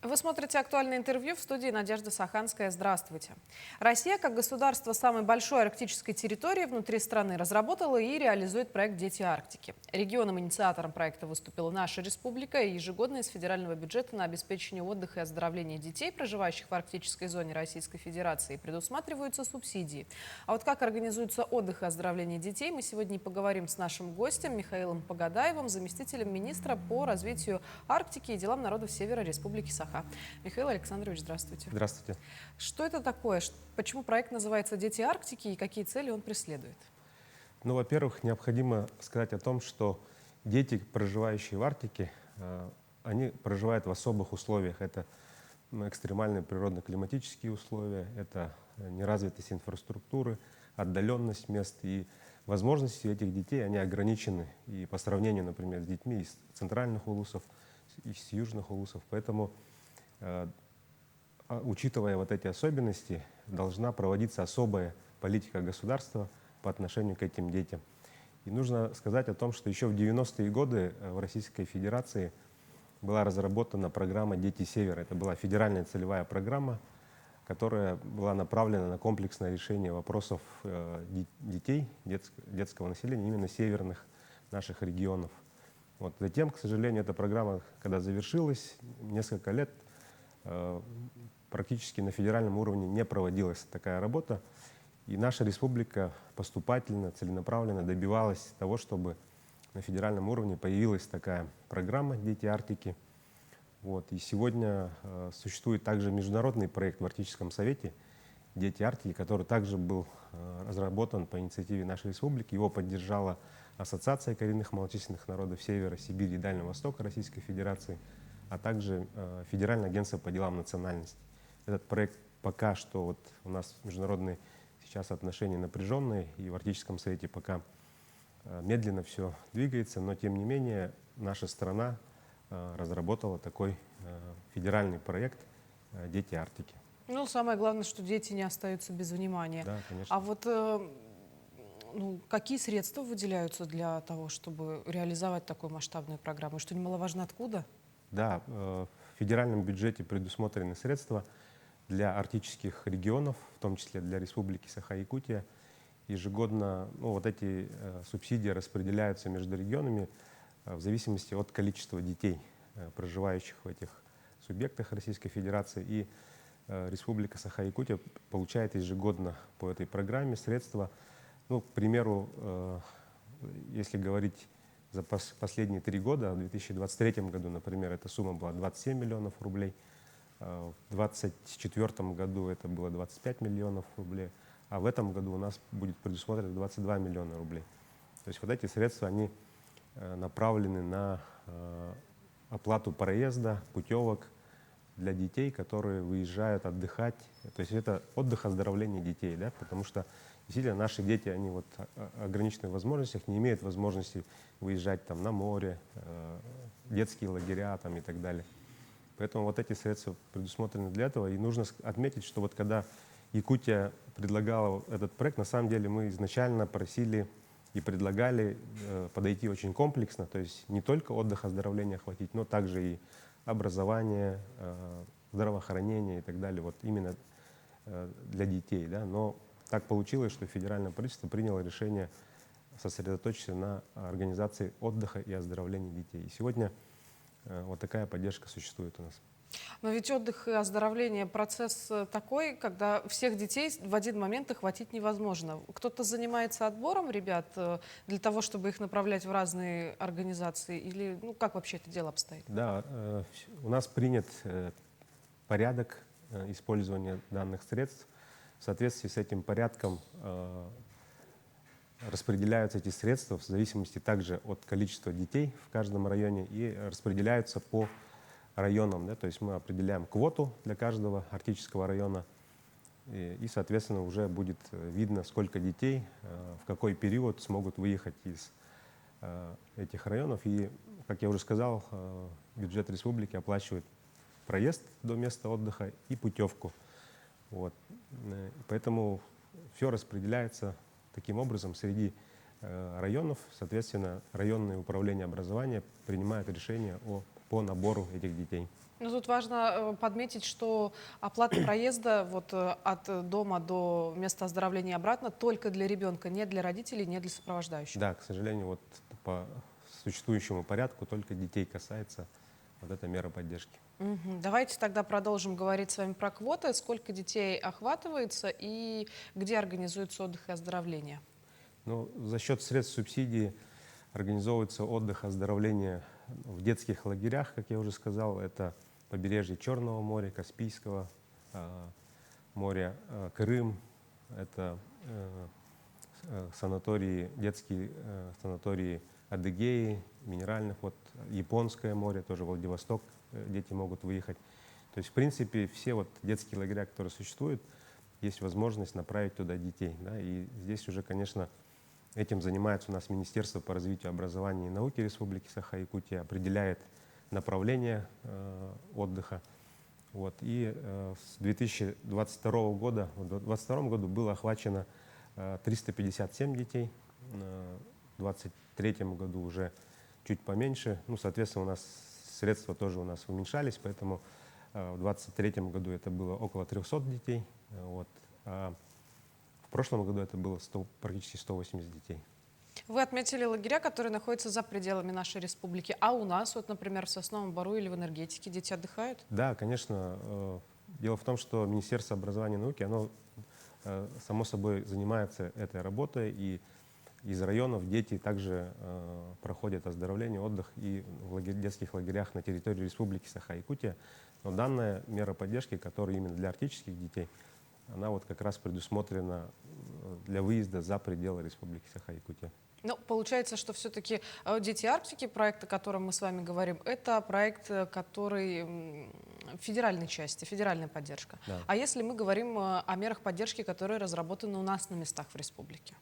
Вы смотрите «Актуальное интервью», в студии Надежда Саханская. Здравствуйте. Россия, как государство самой большой арктической территории внутри страны, разработала и реализует проект «Дети Арктики». Регионом-инициатором проекта выступила наша республика, и ежегодно из федерального бюджета на обеспечение отдыха и оздоровления детей, проживающих в арктической зоне Российской Федерации, предусматриваются субсидии. А вот как организуется отдых и оздоровление детей, мы сегодня и поговорим с нашим гостем Михаилом Погадаевым, заместителем министра по развитию Арктики и делам народов Севера Республики Саха. Михаил Александрович, здравствуйте. Здравствуйте. Что это такое? Почему проект называется «Дети Арктики» и какие цели он преследует? Ну, во-первых, необходимо сказать о том, что дети, проживающие в Арктике, они проживают в особых условиях. Это экстремальные природно-климатические условия, это неразвитость инфраструктуры, отдаленность мест. И возможности этих детей, они ограничены и по сравнению, например, с детьми из центральных улусов, из южных улусов. Поэтому, учитывая вот эти особенности, должна проводиться особая политика государства по отношению к этим детям. И нужно сказать о том, что еще в 90-е годы в Российской Федерации была разработана программа «Дети Севера». Это была федеральная целевая программа, которая была направлена на комплексное решение вопросов детей, детского населения именно северных наших регионов. Вот. Затем, к сожалению, эта программа, когда завершилась, несколько лет практически на федеральном уровне не проводилась такая работа. И наша республика поступательно, целенаправленно добивалась того, чтобы на федеральном уровне появилась такая программа «Дети Арктики». Вот. И сегодня существует также международный проект в Арктическом совете «Дети Арктики», который также был разработан по инициативе нашей республики. Его поддержала Ассоциация коренных малочисленных народов Севера, Сибири и Дальнего Востока Российской Федерации, а также Федеральное агентство по делам национальностей. Этот проект пока что вот у нас международные сейчас отношения напряженные, и в Арктическом совете пока медленно все двигается, но тем не менее наша страна разработала такой федеральный проект «Дети Арктики». Ну, самое главное, что дети не остаются без внимания. Да, конечно. А вот какие средства выделяются для того, чтобы реализовать такую масштабную программу? И что немаловажно, откуда? Да, в федеральном бюджете предусмотрены средства для арктических регионов, в том числе для Республики Саха-Якутия. Ежегодно вот эти субсидии распределяются между регионами в зависимости от количества детей, проживающих в этих субъектах Российской Федерации. И Республика Саха-Якутия получает ежегодно по этой программе средства. Ну, к примеру, если говорить за последние 3 года, в 2023 году, например, эта сумма была 27 миллионов рублей, в 2024 году это было 25 миллионов рублей, а в этом году у нас будет предусмотрено 22 миллиона рублей. То есть вот эти средства, они направлены на оплату проезда, путевок для детей, которые выезжают отдыхать. То есть это отдых, оздоровление детей, да, потому что действительно наши дети, они вот ограниченных возможностях не имеют возможности выезжать там на море, детские лагеря там и так далее. Поэтому вот эти средства предусмотрены для этого. И нужно отметить, что вот когда Якутия предлагала этот проект, на самом деле мы изначально просили и предлагали подойти очень комплексно, то есть не только отдых, оздоровление охватить, но также и образование, здравоохранение и так далее, вот именно для детей. Да? Но так получилось, что федеральное правительство приняло решение сосредоточиться на организации отдыха и оздоровления детей. И сегодня вот такая поддержка существует у нас. Но ведь отдых и оздоровление — процесс такой, когда всех детей в один момент охватить невозможно. Кто-то занимается отбором ребят для того, чтобы их направлять в разные организации? Или как вообще это дело обстоит? Да, у нас принят порядок использования данных средств. В соответствии с этим порядком распределяются эти средства в зависимости также от количества детей в каждом районе и распределяются по районам. Да? То есть мы определяем квоту для каждого арктического района и соответственно, уже будет видно, сколько детей в какой период смогут выехать из этих районов. И, как я уже сказал, бюджет республики оплачивает проезд до места отдыха и путевку. Вот. Поэтому все распределяется таким образом среди районов. Соответственно, районные управления образования принимают решения по набору этих детей. Ну, тут важно подметить, что оплата проезда от дома до места оздоровления и обратно только для ребенка, не для родителей, не для сопровождающих. Да, к сожалению, вот по существующему порядку только детей касается вот эта мера поддержки. Мгм. Давайте тогда продолжим говорить с вами про квоты. Сколько детей охватывается и где организуется отдых и оздоровление? Но за счет средств субсидии организовывается отдых, оздоровление в детских лагерях, как я уже сказал. Это побережье Черного моря, Каспийского моря, Крым. Это санатории, детские санатории Адыгеи, Минеральных, вот Японское море, тоже Владивосток, дети могут выехать. То есть, в принципе, все вот детские лагеря, которые существуют, есть возможность направить туда детей. Да, и здесь уже, конечно, этим занимается у нас Министерство по развитию образования и науки Республики Саха-Якутия, определяет направление отдыха. Вот. И с 2022 года, в 2022 году было охвачено 357 детей, в 2023 году уже чуть поменьше. Ну, соответственно, у нас средства тоже у нас уменьшались, поэтому в 2023 году это было около 300 детей. Вот. А в прошлом году это было практически 180 детей. Вы отметили лагеря, которые находятся за пределами нашей республики. А у нас, вот, например, в Сосновом Бору или в Энергетике дети отдыхают? Да, конечно. Дело в том, что Министерство образования и науки, оно само собой занимается этой работой, и из районов дети также проходят оздоровление, отдых и в детских лагерях на территории Республики Саха-Якутия. Но данная мера поддержки, которая именно для арктических детей, она вот как раз предусмотрена для выезда за пределы Республики Саха-Якутия. Ну, получается, что все-таки «Дети Арктики», проект, о котором мы с вами говорим, это проект, который федеральной части, федеральная поддержка. Да. А если мы говорим о мерах поддержки, которые разработаны у нас на местах в республике?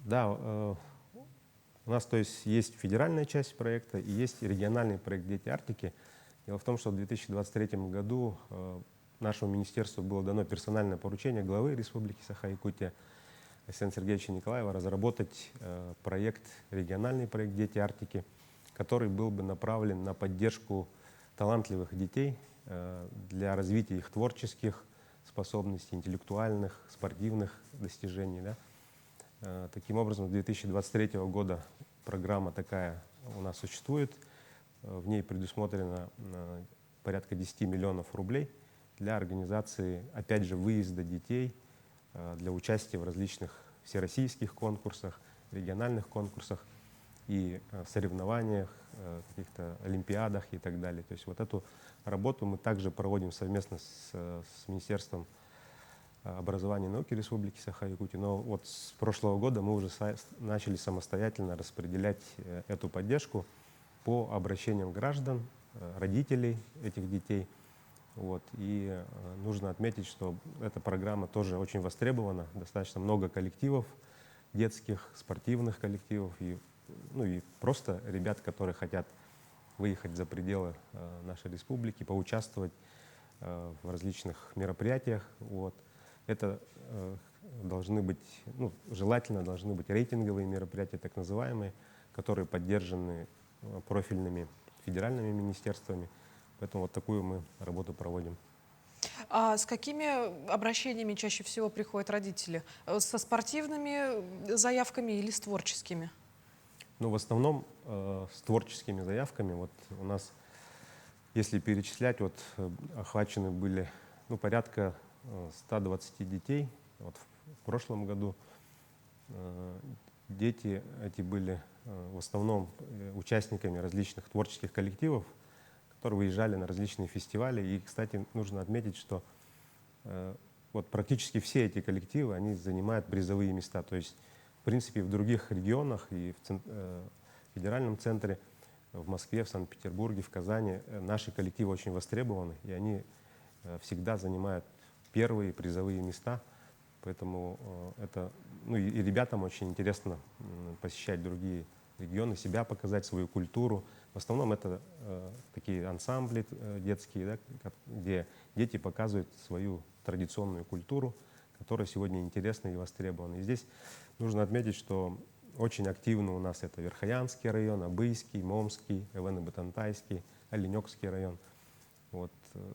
Да, у нас, то есть федеральная часть проекта и есть региональный проект «Дети Арктики». Дело в том, что в 2023 году нашему министерству было дано персональное поручение главы Республики Саха-Якутия Александра Сергеевича Николаева разработать региональный проект «Дети Арктики», который был бы направлен на поддержку талантливых детей для развития их творческих способностей, интеллектуальных, спортивных достижений. Да. Таким образом, с 2023 года программа такая у нас существует. В ней предусмотрено порядка 10 миллионов рублей для организации, опять же, выезда детей для участия в различных всероссийских конкурсах, региональных конкурсах и соревнованиях, каких-то олимпиадах и так далее. То есть вот эту работу мы также проводим совместно с Министерством образования и науки Республики Саха-Якутия. Но вот с прошлого года мы уже начали самостоятельно распределять эту поддержку по обращениям граждан, родителей этих детей. Вот. И нужно отметить, что эта программа тоже очень востребована. Достаточно много коллективов, детских, спортивных коллективов и просто ребят, которые хотят выехать за пределы нашей республики, поучаствовать в различных мероприятиях. Вот. Это должны быть, желательно должны быть рейтинговые мероприятия, так называемые, которые поддержаны профильными федеральными министерствами. Поэтому вот такую мы работу проводим. А с какими обращениями чаще всего приходят родители? Со спортивными заявками или с творческими? Ну, в основном с творческими заявками. Вот у нас, если перечислять, охвачены были порядка 120 детей. Вот в прошлом году дети эти были в основном участниками различных творческих коллективов, которые выезжали на различные фестивали. И, кстати, нужно отметить, что вот практически все эти коллективы, они занимают призовые места. То есть, в принципе, в других регионах и в федеральном центре, в Москве, в Санкт-Петербурге, в Казани наши коллективы очень востребованы, и они всегда занимают первые призовые места. Поэтому и ребятам очень интересно посещать другие регионы, себя показать, свою культуру. В основном это такие ансамбли детские, да, где дети показывают свою традиционную культуру, которая сегодня интересна и востребована. И здесь нужно отметить, что очень активно у нас это Верхоянский район, Абыйский, Момский, Эвено-Батантайский, Оленёкский район. вот,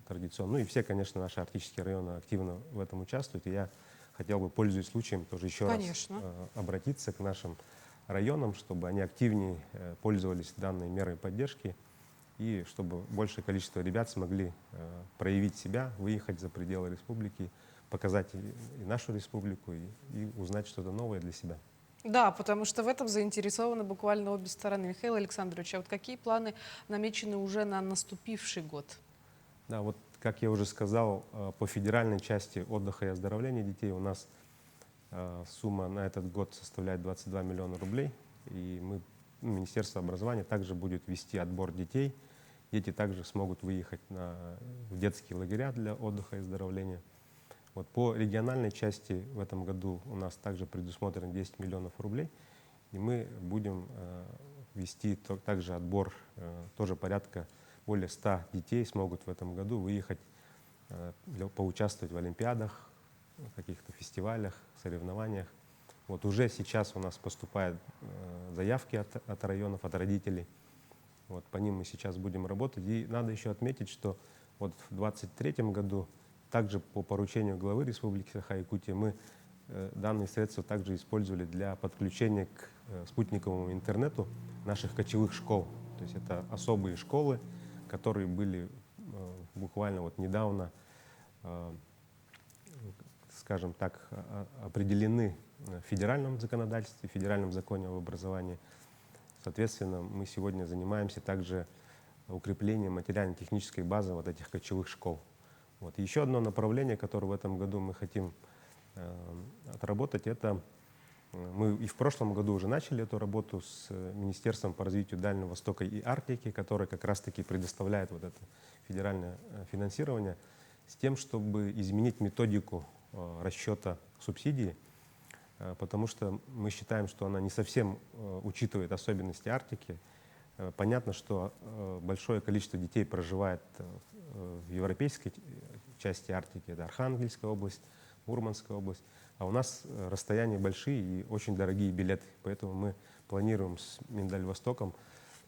традиционно. Ну и все, конечно, наши арктические районы активно в этом участвуют. И я хотел бы, пользуясь случаем, тоже еще Конечно. раз обратиться к нашим районам, чтобы они активнее пользовались данной мерой поддержки и чтобы большее количество ребят смогли проявить себя, выехать за пределы республики, показать и нашу республику, и узнать что-то новое для себя. Да, потому что в этом заинтересованы буквально обе стороны. Михаил Александрович, а вот какие планы намечены уже на наступивший год? Да, вот как я уже сказал, по федеральной части отдыха и оздоровления детей у нас сумма на этот год составляет 22 миллиона рублей. И Министерство образования также будет вести отбор детей. Дети также смогут выехать в детские лагеря для отдыха и оздоровления. Вот по региональной части в этом году у нас также предусмотрено 10 миллионов рублей. И мы будем вести также отбор, тоже порядка более 100 детей смогут в этом году выехать, поучаствовать в олимпиадах, каких-то фестивалях, соревнованиях. Вот уже сейчас у нас поступают заявки от районов, от родителей. Вот по ним мы сейчас будем работать. И надо еще отметить, что вот в 2023 году также по поручению главы Республики Саха-Якутия мы данные средства также использовали для подключения к спутниковому интернету наших кочевых школ. То есть это особые школы, которые были буквально вот недавно, скажем так, определены в федеральном законодательстве, в федеральном законе об образовании. Соответственно, мы сегодня занимаемся также укреплением материально-технической базы вот этих кочевых школ. Вот. Еще одно направление, которое в этом году мы хотим отработать, это мы и в прошлом году уже начали эту работу с Министерством по развитию Дальнего Востока и Арктики, которое как раз-таки предоставляет вот это федеральное финансирование, с тем, чтобы изменить методику расчета субсидий, потому что мы считаем, что она не совсем учитывает особенности Арктики. Понятно, что большое количество детей проживает в европейской части Арктики, это Архангельская область, Мурманская область, а у нас расстояния большие и очень дорогие билеты, поэтому мы планируем с Миндальвостоком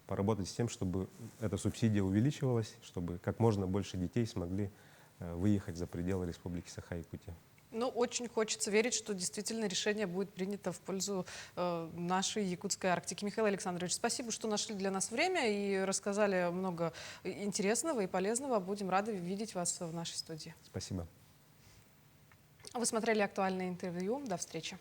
поработать с тем, чтобы эта субсидия увеличивалась, чтобы как можно больше детей смогли выехать за пределы Республики Саха-Якутия. Ну, очень хочется верить, что действительно решение будет принято в пользу нашей якутской Арктики. Михаил Александрович, спасибо, что нашли для нас время и рассказали много интересного и полезного. Будем рады видеть вас в нашей студии. Спасибо. Вы смотрели «Актуальное интервью». До встречи.